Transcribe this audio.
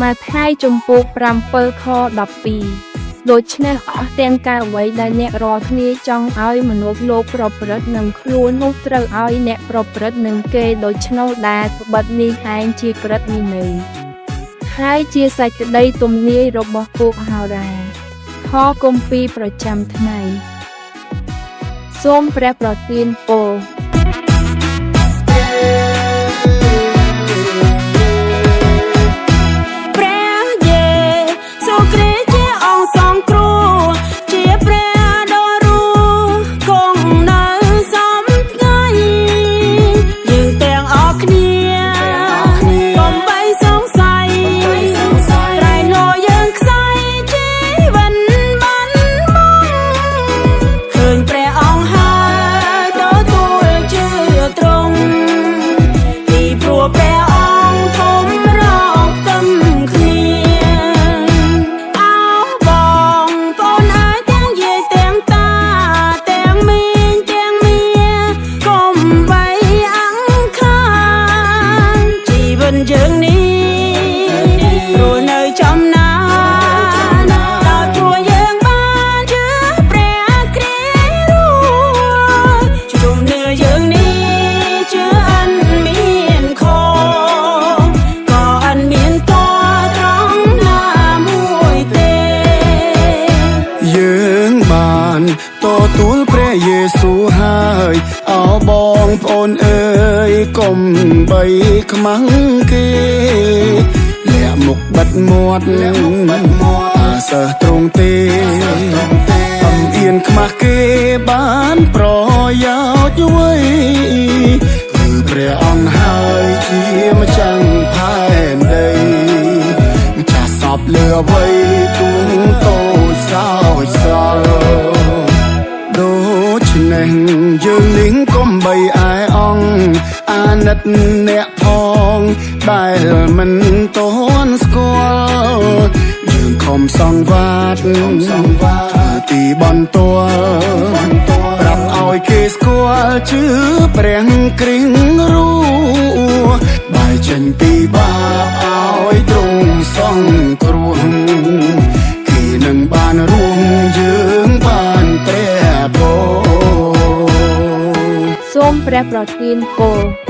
มาท้ายจมปูก7 ខ 12ដូច្នេះអស់ទាំងការអ្វីដែលអ្នករាល់គ្នាចង់ឲ្យមនុស្សលោកប្រព្រឹត្តនឹងខ្លួននោះត្រូវឲ្យអ្នកប្រព្រឹត្តនឹងគេដូច្នោះដែលត្បិតនេះឯងជាក្រឹតវិន័យហើយជាសេចក្តីទំនាយរបស់ពួកហោរាខគម្ពីរប្រចាំថ្ងៃសូមព្រះប្រទានពរយើងនេះរស់នៅចំណាដល់ព្រោះយើងបានជឿព្រះគ្រីស្ទជំនឿយើងនេះជឿអិនមានខក៏អិនមានតត្រង់ណាមួយទេយើងបានទទួលព្រះយេស៊ូវហើយអោបងប្អូនអើយកុំបីខ្មាំងគេលាក់មុខបិទមាត់អាសើត្រង់ទេអំអៀនខ្មាស់គេបានប្រយោជន៍អ្វីគឺព្រះអង្គហើយជាម្ចាស់ផែនដីម្ចាស់សពលើអ្វីទូងតូចសោចសល់ដូច្នេះយើងនឹងកុំបីឯអង្គអាណិតអ្នកផងដែលមិនទាន់ស្គាល់យើងខំសង្វាតទីបន្ទាល់ប្រាប់ឲ្យគេស្គាល់ជឿព្រះគ្រីស្ទរស់បែរចេញពីបាបឲ្យទ្រង់សង្គ្រោះគេនឹងបានរួមយើងបានព្រះពរសូមព្រះប្រទានពរ